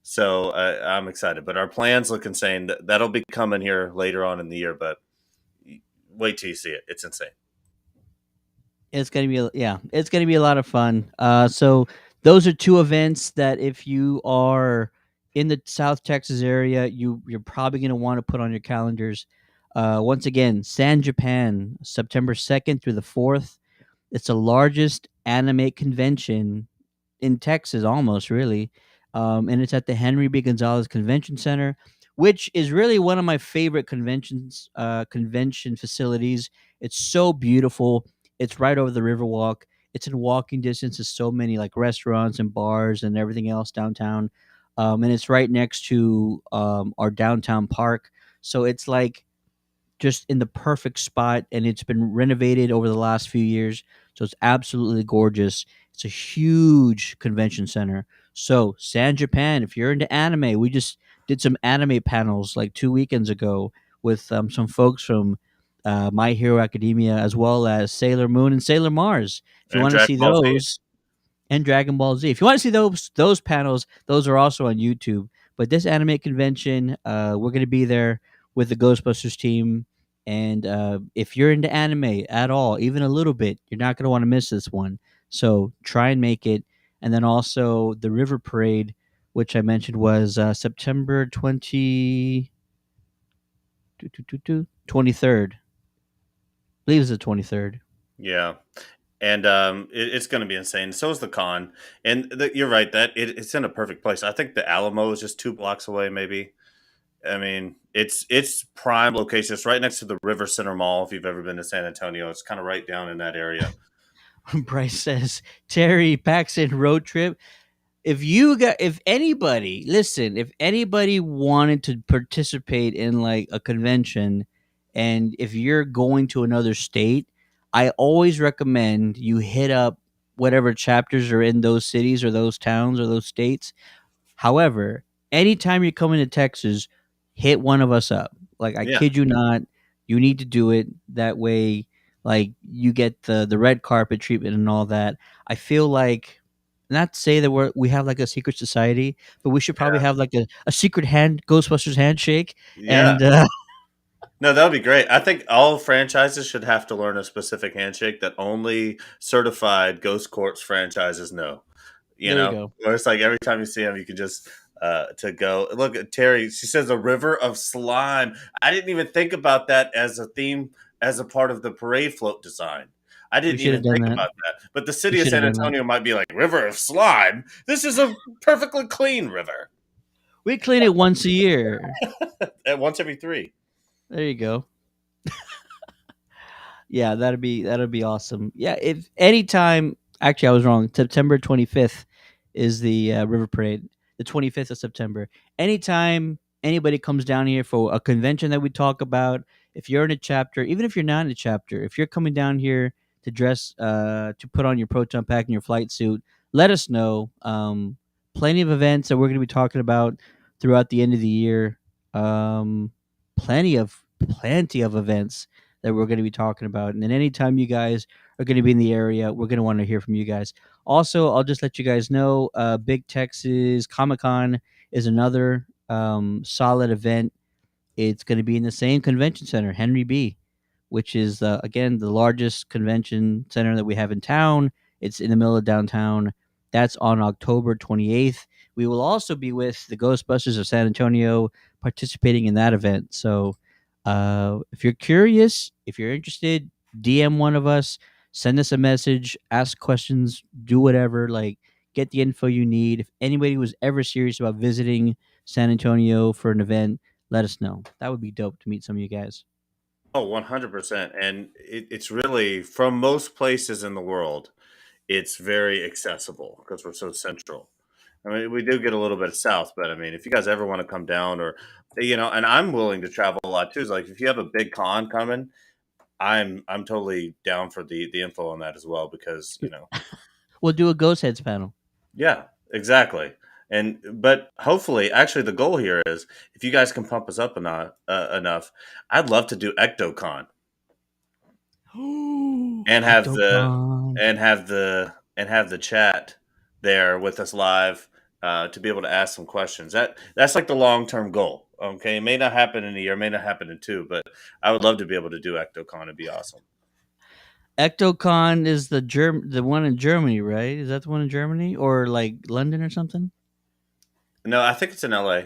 So I'm excited. But our plans look insane. That'll be coming here later on in the year, but wait till you see it. It's insane. It's gonna be it's gonna be a lot of fun. So those are two events that if you are in the South Texas area, you're probably gonna want to put on your calendars. Once again, San Japan, September 2nd through the 4th. It's the largest anime convention in Texas, almost really, and it's at the Henry B. Gonzalez Convention Center, which is really one of my favorite convention facilities. It's so beautiful. It's right over the Riverwalk. It's in walking distance to so many like restaurants and bars and everything else downtown, and it's right next to our downtown park. So it's like just in the perfect spot, and it's been renovated over the last few years, so it's absolutely gorgeous. It's a huge convention center. So San Japan, if you're into anime, we just did some anime panels like 2 weekends ago with some folks from My Hero Academia, as well as Sailor Moon and Sailor Mars. If you And want to Dragon see Ball Z. those, and Dragon Ball Z. If you want to see those panels, those are also on YouTube. But this anime convention, we're going to be there with the Ghostbusters team. And if you're into anime at all, even a little bit, you're not going to want to miss this one. So try and make it. And then also the River Parade, which I mentioned was September 23rd. I believe it's the 23rd. Yeah. And it's going to be insane. So is the con. And you're right, that it's in a perfect place. I think the Alamo is just 2 blocks away, maybe. I mean, it's prime location. It's right next to the River Center Mall. If you've ever been to San Antonio, it's kind of right down in that area. Bryce says, Terry Paxton road trip. If anybody wanted to participate in like a convention, and if you're going to another state, I always recommend you hit up whatever chapters are in those cities or those towns or those states. However, anytime you're coming to Texas, hit one of us up. Like I Yeah. kid you not, you need to do it that way. Like you get the red carpet treatment and all that. I feel like, not to say that we have like a secret society, but we should probably have like a secret Ghostbusters handshake. Yeah. And No, that would be great. I think all franchises should have to learn a specific handshake that only certified Ghost Corps franchises know. You There you know, go. where it's like every time you see them, you can just to go look at Terry. She says a river of slime. I didn't even think about that as a theme, as a part of the parade float design. I We didn't should have even done think that. about that. But the We city of should have San done that. Antonio might be like, river of slime. This is a perfectly clean river. We clean it once a year. Once every 3. There you go. Yeah, that'd be awesome. Yeah, if anytime. Actually, I was wrong. September 25th is the River Parade. The 25th of September. Anytime anybody comes down here for a convention that we talk about, if you're in a chapter, even if you're not in a chapter, if you're coming down here to dress, to put on your proton pack and your flight suit, let us know. Plenty of events that we're going to be talking about throughout the end of the year. Um, plenty of events that we're going to be talking about. And then anytime you guys are going to be in the area, we're going to want to hear from you guys. Also, I'll just let you guys know, Big Texas Comic Con is another solid event. It's going to be in the same convention center, Henry B, which is again the largest convention center that we have in town. It's in the middle of downtown. That's on October 28th. We will also be with the Ghostbusters of San Antonio participating in that event. So if you're curious, if you're interested, DM one of us, send us a message, ask questions, do whatever. Like, get the info you need. If anybody was ever serious about visiting San Antonio for an event, let us know. That would be dope to meet some of you guys. Oh, 100%. And it's really, from most places in the world, it's very accessible because we're so central. I mean, we do get a little bit south, but I mean, if you guys ever want to come down or, and I'm willing to travel a lot too. Like if you have a big con coming, I'm totally down for the info on that as well because, We'll do a Ghostheads panel. yeah, exactly. But hopefully, actually, the goal here is if you guys can pump us up enough, I'd love to do EctoCon and have the Ectocon. and have the chat there with us live to be able to ask some questions. That's like the long term goal. Okay, it may not happen in a year, may not happen in 2, but I would love to be able to do EctoCon. It'd be awesome. Ectocon is the one in Germany, right? Is that the one in Germany or like London or something? No, I think it's in LA.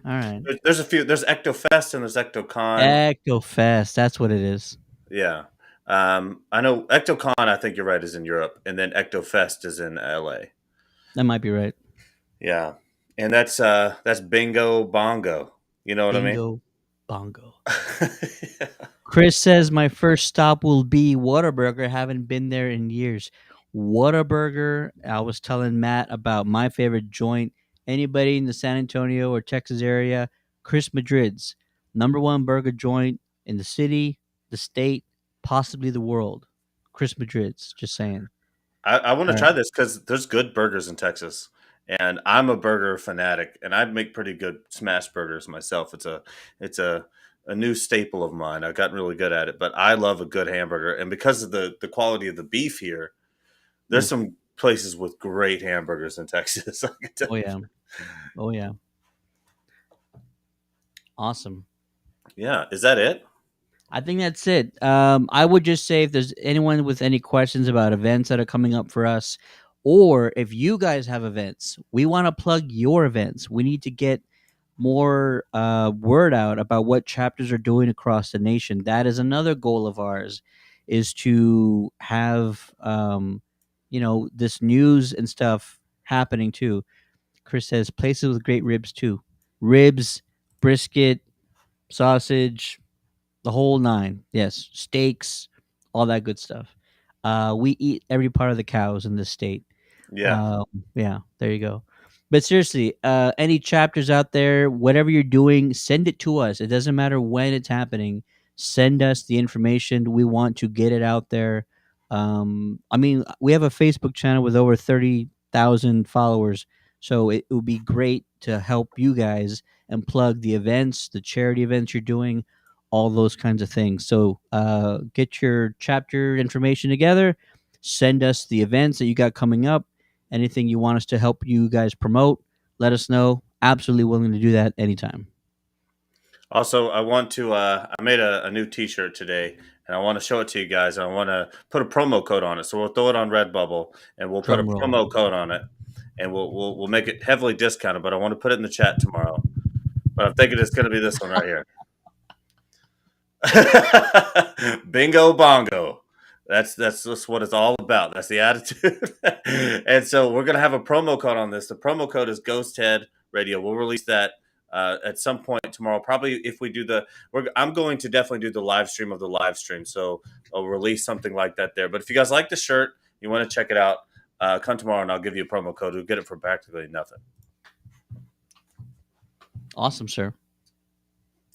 All right. There's a few. There's EctoFest and there's EctoCon. Ectofest, that's what it is. Yeah. I know EctoCon, I think you're right, is in Europe, and then EctoFest is in LA. That might be right. Yeah. And that's bingo bongo. You know what Bingo bongo. I mean? Chris says my first stop will be Whataburger. Haven't been there in years. Whataburger. I was telling Matt about my favorite joint. Anybody in the San Antonio or Texas area, Chris Madrid's #1 burger joint in the city, the state, possibly the world. Chris Madrid's. Just saying. I want to All try right. this because there's good burgers in Texas, and I'm a burger fanatic, and I make pretty good smash burgers myself. It's a new staple of mine. I've gotten really good at it, but I love a good hamburger, and because of the quality of the beef here, there's Mm. some places with great hamburgers in Texas. I can tell Oh you. yeah. Oh yeah. Awesome. Yeah, is that it? I think that's it. I would just say if there's anyone with any questions about events that are coming up for us, or if you guys have events, we want to plug your events. We need to get more word out about what chapters are doing across the nation. That is another goal of ours, is to have this news and stuff happening too. Chris says places with great ribs too, ribs, brisket, sausage, the whole nine. Yes, steaks, all that good stuff. We eat every part of the cows in this state. Yeah. Um, yeah, there you go. But seriously, any chapters out there, whatever you're doing, send it to us. It doesn't matter when it's happening. Send us the information. We want to get it out there. I mean, we have a Facebook channel with over 30,000 followers, so it would be great to help you guys and plug the events, the charity events you're doing, all those kinds of things. So get your chapter information together. Send us the events that you got coming up. Anything you want us to help you guys promote, let us know. Absolutely willing to do that anytime. Also, I want to. I made a new T-shirt today, and I want to show it to you guys. I want to put a promo code on it, so we'll throw it on Redbubble, and we'll put a Drum roll. promo code on it, and we'll make it heavily discounted. But I want to put it in the chat tomorrow. But I'm thinking it's going to be this one right here. Bingo bongo. That's just what it's all about. That's the attitude. And so we're gonna have a promo code on this. The promo code is Ghosthead Radio. We'll release that at some point tomorrow. Probably if we do I'm going to definitely do the live stream of the live stream. So I'll release something like that there. But if you guys like the shirt, you want to check it out, come tomorrow and I'll give you a promo code. You'll get it for practically nothing. Awesome, sir.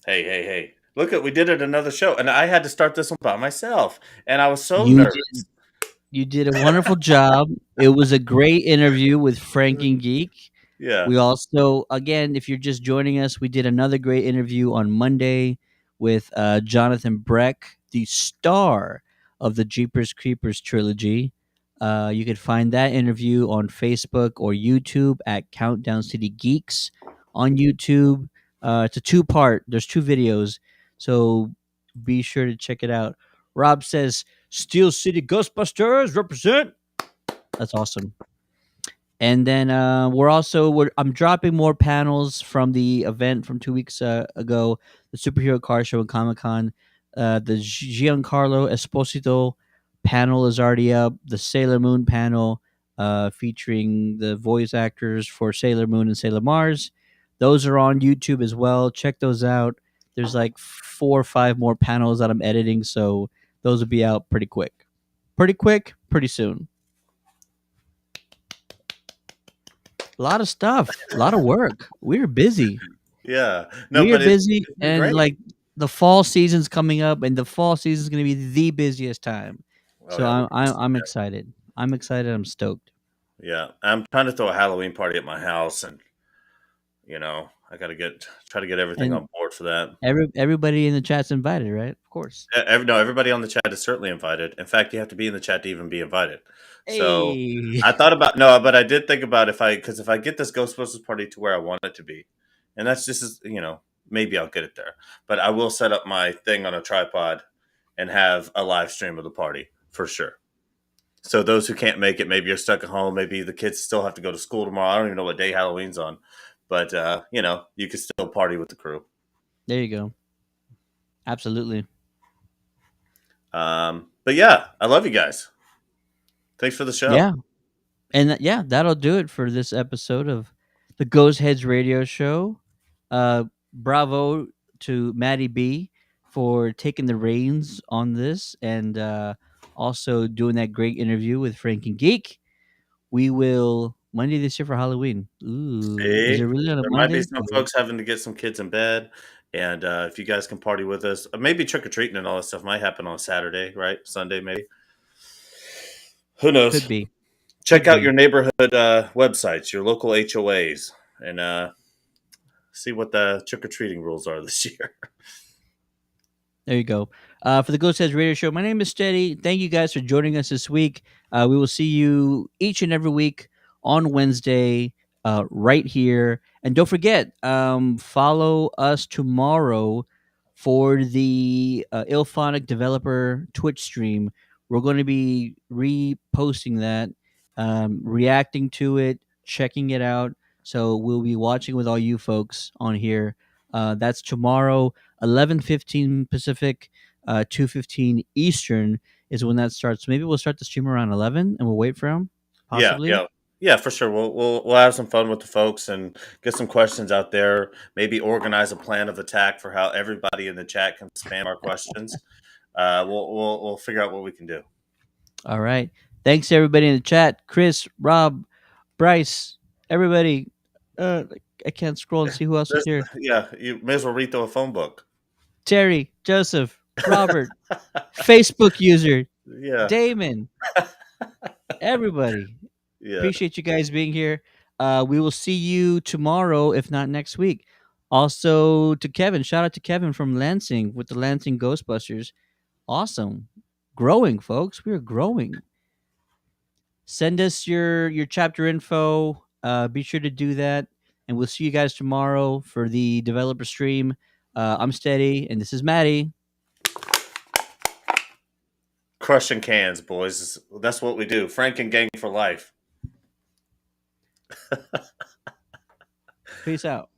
Hey. Look we did it another show. And I had to start this one by myself. And I was so You nervous. You did a wonderful job. It was a great interview with Frankengeek. Yeah. We also, again, if you're just joining us, we did another great interview on Monday with Jonathan Breck, the star of the Jeepers Creepers trilogy. You can find that interview on Facebook or YouTube at Countdown City Geeks on YouTube. It's a two-part. There's two videos, so be sure to check it out. Rob says, Steel City Ghostbusters represent. That's awesome. And then I'm dropping more panels from the event from 2 weeks ago, the Superhero Car Show at Comic-Con. The Giancarlo Esposito panel is already up. The Sailor Moon panel featuring the voice actors for Sailor Moon and Sailor Mars. Those are on YouTube as well. Check those out. There's like 4 or 5 more panels that I'm editing, so those will be out pretty quick. Pretty soon. A lot of stuff, a lot of work. We're busy. Yeah. We are but busy, it's and great. like the fall season's coming up, and the fall season's going to be the busiest time. Oh, So yeah, I'm excited. I'm excited. I'm stoked. yeah. I'm trying to throw a Halloween party at my house, and I got to try to get everything And on board for that. everybody in the chat's invited, right? Of course. No, everybody on the chat is certainly invited. In fact, you have to be in the chat to even be invited. So Hey, I thought about no, but I did think about if I get this Ghostbusters party to where I want it to be, and that's just maybe I'll get it there. But I will set up my thing on a tripod and have a live stream of the party for sure. So those who can't make it, maybe you're stuck at home, maybe the kids still have to go to school tomorrow. I don't even know what day Halloween's on, but you can still party with the crew. there you go. Absolutely. But yeah, I love you guys. Thanks for the show. Yeah. And that'll do it for this episode of the Ghostheads Radio Show. Bravo to Maddie B for taking the reins on this and also doing that great interview with Frankengeek. We will Monday this year for Halloween. Ooh, is See, it really on a there might be Monday? some folks having to get some kids in bed, and if you guys can party with us, maybe trick or treating and all that stuff might happen on Saturday, right? Sunday, maybe. Who knows? Could be. Check Could out be. your neighborhood websites, your local HOAs, and see what the trick or treating rules are this year. There you go. For the Ghost Heads Radio Show, my name is Steady. Thank you guys for joining us this week. We will see you each and every week on Wednesday, right here. And don't forget, follow us tomorrow for the Ilphonic Developer Twitch stream. We're going to be reposting that, reacting to it, checking it out. So we'll be watching with all you folks on here. That's tomorrow. 11:15 Pacific, 2:15 Eastern is when that starts. Maybe we'll start the stream around 11, and we'll wait for him. Possibly. Yeah, for sure. We'll have some fun with the folks and get some questions out there. Maybe organize a plan of attack for how everybody in the chat can spam our questions. We'll figure out what we can do. All right. Thanks to everybody in the chat. Chris, Rob, Bryce, everybody. I can't scroll and see who else is here. Yeah, you may as well read through a phone book. Terry, Joseph, Robert, Facebook user, Yeah, Damon, everybody. yeah. Appreciate you guys being here. We will see you tomorrow, if not next week. Also to Kevin, shout out to Kevin from Lansing with the Lansing Ghostbusters. Awesome. Growing, folks. We are growing. Send us your chapter info. Be sure to do that. And we'll see you guys tomorrow for the developer stream. I'm Steady, and this is Maddie. Crushing cans, boys. That's what we do. Frankengeek for life. Peace out.